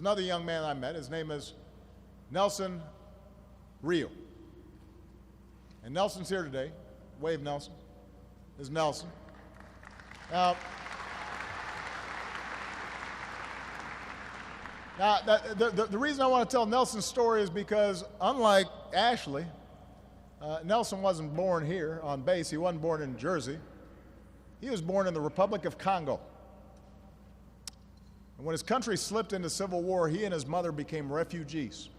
another young man I met. His name is Nelson Rieu. And Nelson's here today. Wave, Nelson. This is Nelson. Now, the reason I want to tell Nelson's story is because, unlike Ashley, Nelson wasn't born here on base. He wasn't born in Jersey. He was born in the Republic of Congo. And when his country slipped into civil war, he and his mother became refugees.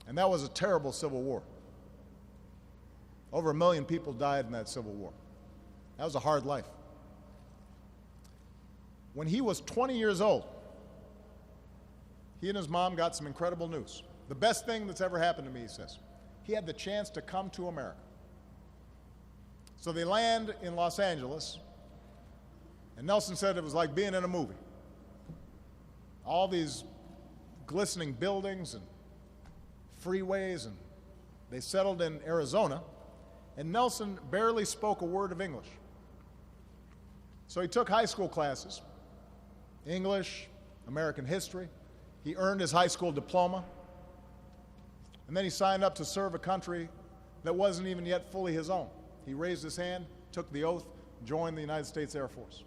And that was a terrible civil war. Over 1 million people died in that civil war. That was a hard life. When he was 20 years old, he and his mom got some incredible news. The best thing that's ever happened to me, he says. He had the chance to come to America. So they land in Los Angeles, and Nelson said it was like being in a movie. All these glistening buildings and freeways, and they settled in Arizona, and Nelson barely spoke a word of English. So he took high school classes, English, American history. He earned his high school diploma, and then he signed up to serve a country that wasn't even yet fully his own. He raised his hand, took the oath, joined the United States Air Force.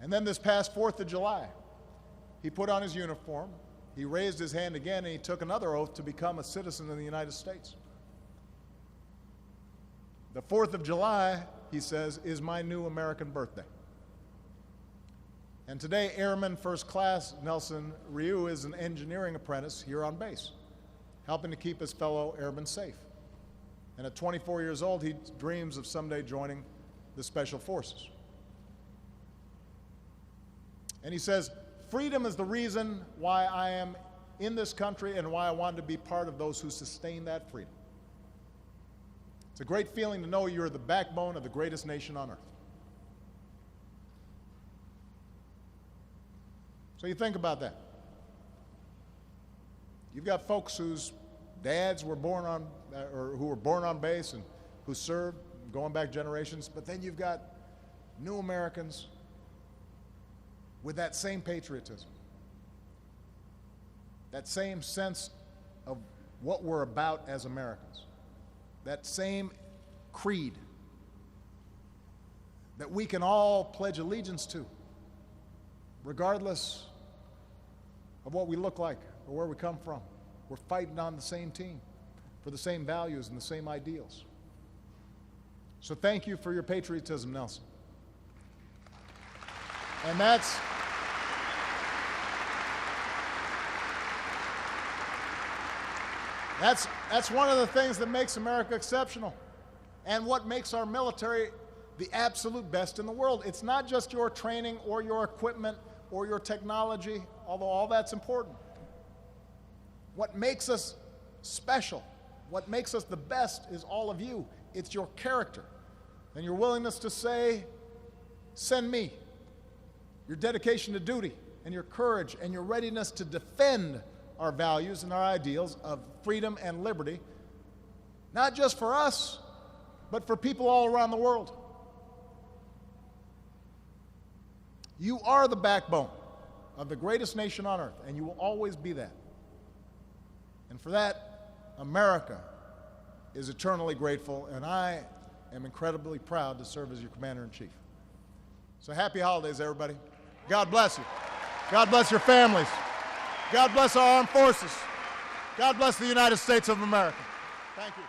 And then this past 4th of July, he put on his uniform, he raised his hand again, and he took another oath to become a citizen of the United States. The 4th of July, he says, is my new American birthday. And today, Airman First Class Nelson Rieu is an engineering apprentice here on base, helping to keep his fellow airmen safe. And at 24 years old, he dreams of someday joining the Special Forces. And he says, freedom is the reason why I am in this country and why I wanted to be part of those who sustain that freedom. It's a great feeling to know you're the backbone of the greatest nation on earth. So you think about that. You've got folks whose dads were born on, or who were born on base and who served, going back generations, but then you've got new Americans with that same patriotism, that same sense of what we're about as Americans, that same creed that we can all pledge allegiance to, regardless of what we look like or where we come from. We're fighting on the same team for the same values and the same ideals. So thank you for your patriotism, Nelson. And that's one of the things that makes America exceptional and what makes our military the absolute best in the world. It's not just your training or your equipment or your technology, although all that's important. What makes us special, what makes us the best is all of you. It's your character and your willingness to say, send me, your dedication to duty and your courage and your readiness to defend our values and our ideals of freedom and liberty, not just for us, but for people all around the world. You are the backbone of the greatest nation on earth, and you will always be that. And for that, America is eternally grateful, and I am incredibly proud to serve as your Commander-in-Chief. So happy holidays, everybody. God bless you. God bless your families. God bless our armed forces. God bless the United States of America. Thank you.